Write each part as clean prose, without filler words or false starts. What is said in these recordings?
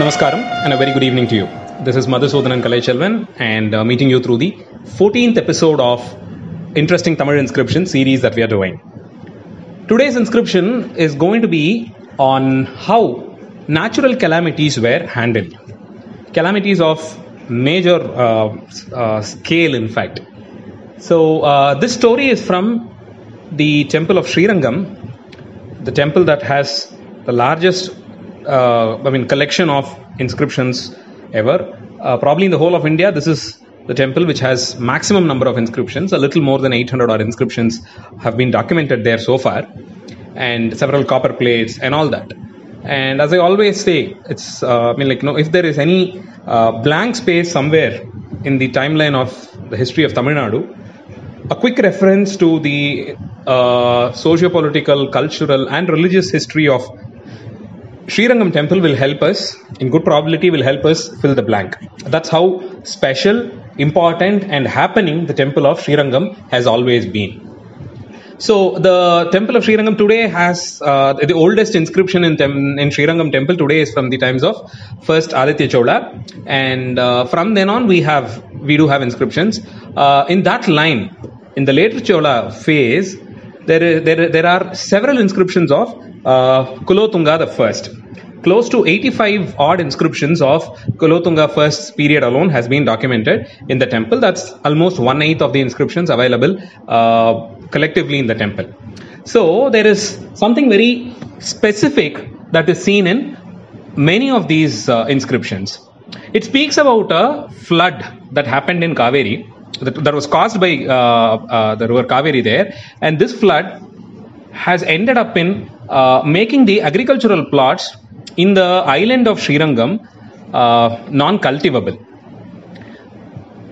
Namaskaram and a very good evening to you. This is Madhusudhanan Kalaichelvan and meeting you through the 14th episode of Interesting Tamil Inscription series that we are doing. Today's inscription is going to be on how natural calamities were handled. Calamities of major scale, in fact. So this story is from the temple of Srirangam, the temple that has the largest collection of inscriptions ever. Probably in the whole of India, this is the temple which has maximum number of inscriptions. A little more than 800 odd inscriptions have been documented there so far, and several copper plates and all that. And as I always say, it's if there is any blank space somewhere in the timeline of the history of Tamil Nadu, a quick reference to the socio-political, cultural and religious history of Srirangam temple will help us, in good probability will help us fill the blank. That's how special, important and happening the temple of Srirangam has always been. So the temple of Srirangam today has the oldest inscription in Srirangam temple today is from the times of first Aditya Chola, and from then on we do have inscriptions. In that line, in the later Chola phase, there are several inscriptions of Kulothunga the first. Close to 85 odd inscriptions of Kulothunga first period alone has been documented in the temple. That's almost 1/8 of the inscriptions available collectively in the temple. So there is something very specific that is seen in many of these inscriptions. It speaks about a flood that happened in Kaveri, that was caused by the river Kaveri there, and this flood has ended up in making the agricultural plots in the island of Srirangam non-cultivable,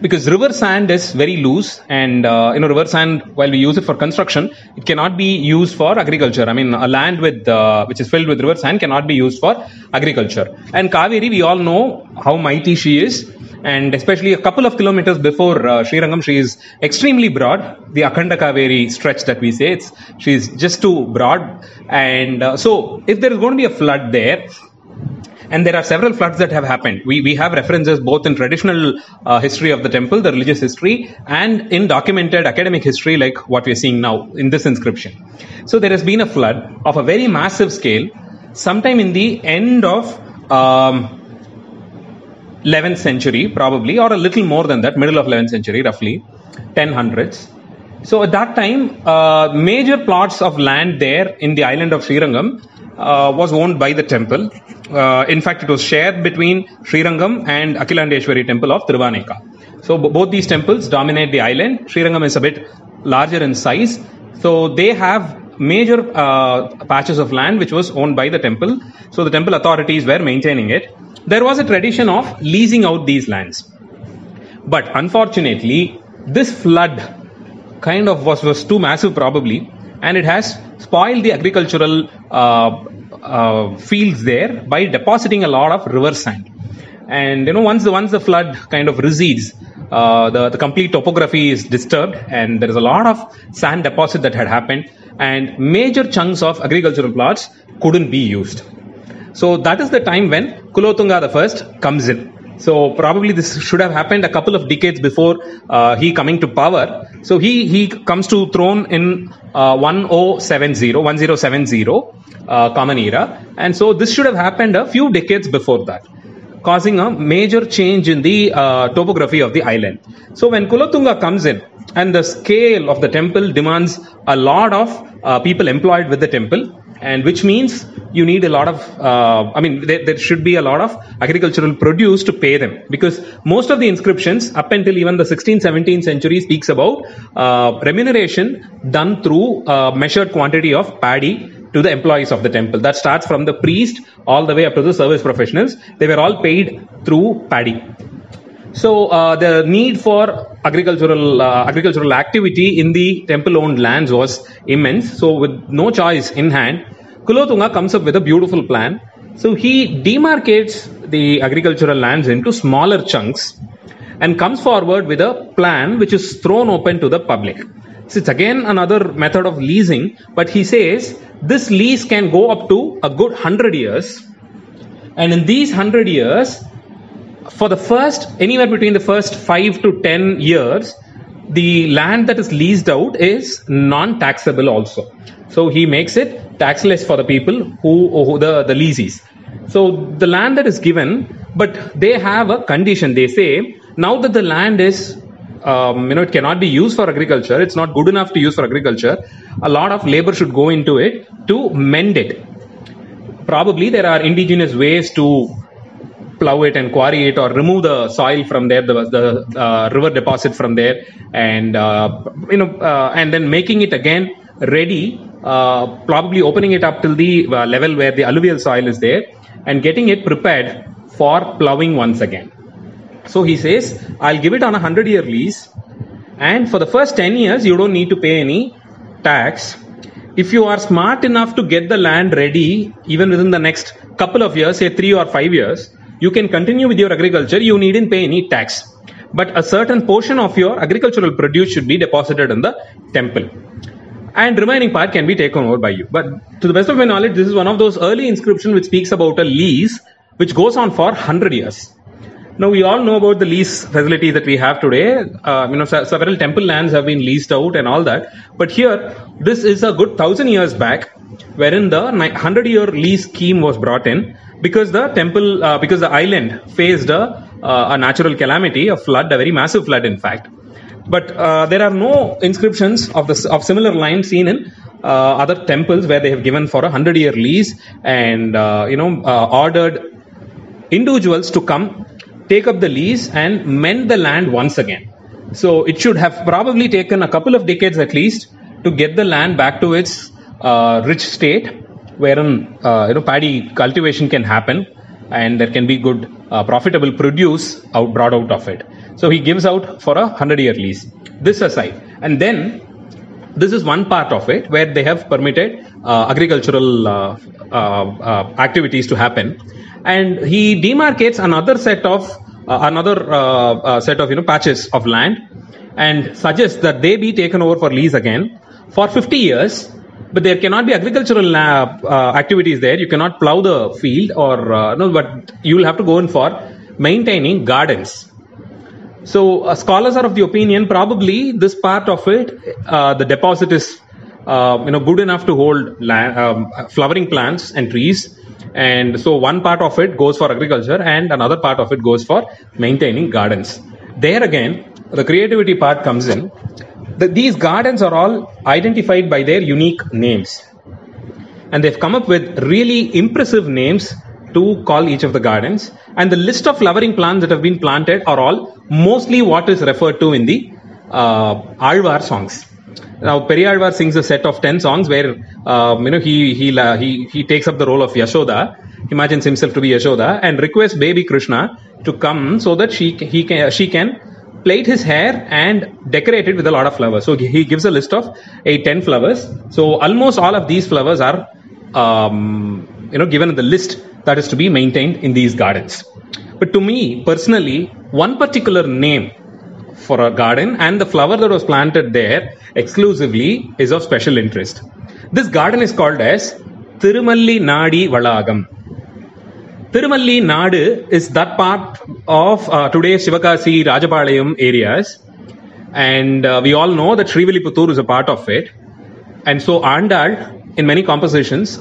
because river sand is very loose, and river sand, while we use it for construction, it cannot be used for agriculture. I mean, a land with which is filled with river sand cannot be used for agriculture. And Kaveri, we all know how mighty she is, and especially a couple of kilometers before Srirangam, she is extremely broad. The Akhanda Kaveri stretch that we say, she is just too broad. And so if there is going to be a flood there, and there are several floods that have happened, we have references both in traditional history of the temple, the religious history, and in documented academic history like what we are seeing now in this inscription. So there has been a flood of a very massive scale sometime in the end of 11th century probably, or a little more than that, middle of 11th century, roughly 1000s. So at that time, major plots of land there in the island of Srirangam was owned by the temple. In fact, it was shared between Srirangam and Akhilandeshwari temple of Thiruvaneka. So both these temples dominate the island. Srirangam is a bit larger in size. So they have major patches of land which was owned by the temple. So the temple authorities were maintaining it. There was a tradition of leasing out these lands. But unfortunately, this flood kind of was too massive probably, and it has spoiled the agricultural fields there by depositing a lot of river sand. And once the flood kind of recedes, the complete topography is disturbed, and there is a lot of sand deposit that had happened, and major chunks of agricultural plots couldn't be used. So that is the time when Kulothunga the first comes in. So probably this should have happened a couple of decades before he coming to power. So he comes to throne in 1070 Common Era, and so this should have happened a few decades before that, causing a major change in the topography of the island. So when Kulothunga comes in, and the scale of the temple demands a lot of people employed with the temple, and which means you need a lot of, there should be a lot of agricultural produce to pay them, because most of the inscriptions up until even the 16th, 17th century speaks about remuneration done through measured quantity of paddy to the employees of the temple. That starts from the priest all the way up to the service professionals. They were all paid through paddy. So the need for agricultural activity in the temple-owned lands was immense. So with no choice in hand, Kulothunga comes up with a beautiful plan. So he demarcates the agricultural lands into smaller chunks and comes forward with a plan which is thrown open to the public. So it's again another method of leasing, but he says this lease can go up to a good 100 years And in these 100 years, for the first, anywhere between the first 5 to 10 years, the land that is leased out is non-taxable also. So he makes it taxless for the people who the leasees. So the land that is given, but they have a condition. They say, now that the land is, it cannot be used for agriculture, it's not good enough to use for agriculture, a lot of labor should go into it to mend it. Probably there are indigenous ways to plow it and quarry it, or remove the soil from there, the river deposit from there, and and then making it again ready, probably opening it up till the level where the alluvial soil is there, and getting it prepared for plowing once again. So he says, I'll give it on a 100-year lease, and for the first 10 years you don't need to pay any tax. If you are smart enough to get the land ready, even within the next couple of years, say 3 or 5 years, you can continue with your agriculture. You needn't pay any tax. But a certain portion of your agricultural produce should be deposited in the temple, and remaining part can be taken over by you. But to the best of my knowledge, this is one of those early inscriptions which speaks about a lease which goes on for 100 years. Now, we all know about the lease facility that we have today. Several temple lands have been leased out and all that. But here, this is a good 1,000 years back, wherein the 100-year lease scheme was brought in, because the temple, because the island faced a natural calamity, a flood, a very massive flood, in fact. But there are no inscriptions of similar lines seen in other temples where they have given for a 100-year lease and ordered individuals to come, take up the lease and mend the land once again. So it should have probably taken a couple of decades at least to get the land back to its rich state, wherein paddy cultivation can happen and there can be good profitable produce brought out of it. So he gives out for a 100-year lease. This aside, and then this is one part of it where they have permitted agricultural activities to happen, and he demarcates another set of patches of land and suggests that they be taken over for lease again for 50 years. But there cannot be agricultural activities there. You cannot plow the field but you will have to go in for maintaining gardens. So scholars are of the opinion probably this part of it, the deposit is good enough to hold flowering plants and trees. And so one part of it goes for agriculture and another part of it goes for maintaining gardens. There again, the creativity part comes in. These gardens are all identified by their unique names. And they've come up with really impressive names to call each of the gardens. And the list of flowering plants that have been planted are all mostly what is referred to in the Alvar songs. Now, Periyalvar sings a set of 10 songs where he takes up the role of Yashoda, imagines himself to be Yashoda, and requests baby Krishna to come so that she can plait his hair and decorate it with a lot of flowers. So he gives a list of 10 flowers. So almost all of these flowers are given in the list that is to be maintained in these gardens. But to me personally, one particular name for a garden and the flower that was planted there exclusively is of special interest. This garden is called as Thirumalli Nadi Valagam. Thirumalli Nadu is that part of today's Sivakasi, Rajapalayam areas, and we all know that Srivilliputturu is a part of it. And so Andal in many compositions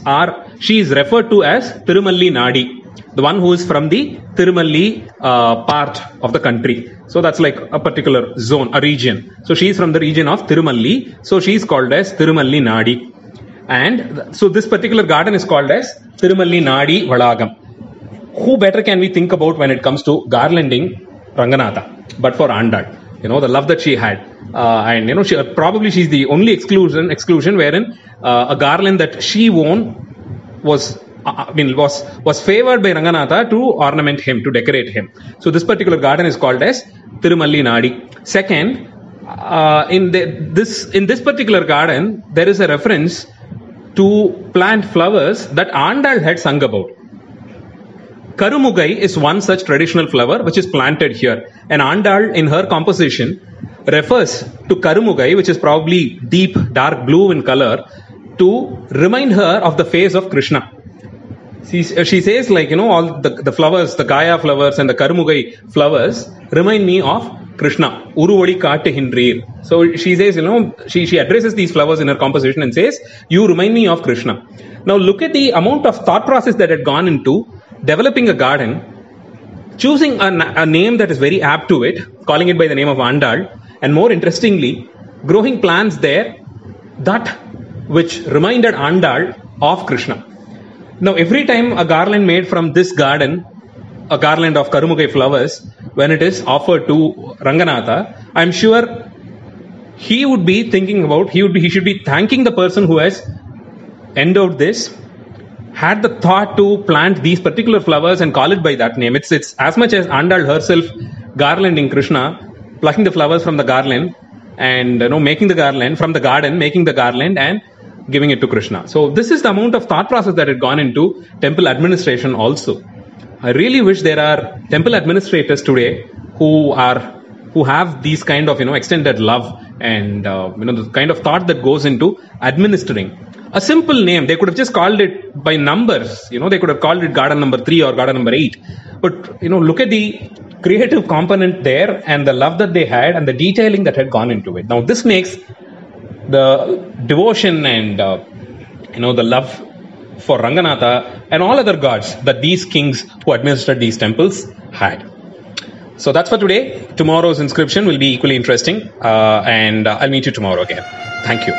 she is referred to as Thirumalli Nadi, the one who is from the Thirumalli part of the country. So that's like a particular zone, a region. So she is from the region of Thirumalli. So she is called as Thirumalli Nadi. And so this particular garden is called as Thirumalli Nadi Valagam. Who better can we think about when it comes to garlanding Ranganatha but for Andal? The love that she had. And she's the only exclusion wherein a garland that she won was favored by Ranganatha to ornament him, to decorate him. So this particular garden is called as Thirumalli Nadi. Second, in this particular garden, there is a reference to plant flowers that Andal had sung about. Karumugai is one such traditional flower which is planted here. And Andal in her composition refers to Karumugai, which is probably deep dark blue in color, to remind her of the face of Krishna. She says, like, all the flowers, the Gaya flowers and the Karumugai flowers remind me of Krishna. Uruvadi katte hindrir. So she says, she addresses these flowers in her composition and says, you remind me of Krishna. Now look at the amount of thought process that had gone into developing a garden, choosing a name that is very apt to it, calling it by the name of endowed, and more interestingly, growing plants there that which reminded endowed of Krishna. Now, every time a garland made from this garden, a garland of Karumugai flowers, when it is offered to Ranganatha, I'm sure he would be thinking about, he should be thanking the person who has endowed this, had the thought to plant these particular flowers and call it by that name. It's as much as endowed herself garlanding Krishna, plucking the flowers from the garland and making the garland from the garden, making the garland and giving it to Krishna. So this is the amount of thought process that had gone into temple administration also. I really wish there are temple administrators today who have these kind of extended love and the kind of thought that goes into administering. A simple name, they could have just called it by numbers. They could have called it garden number 3 or garden number 8. But look at the creative component there and the love that they had and the detailing that had gone into it. Now this makes the devotion and the love for Ranganatha and all other gods that these kings who administered these temples had. So that's for today. Tomorrow's inscription will be equally interesting, and I'll meet you tomorrow again. Thank you.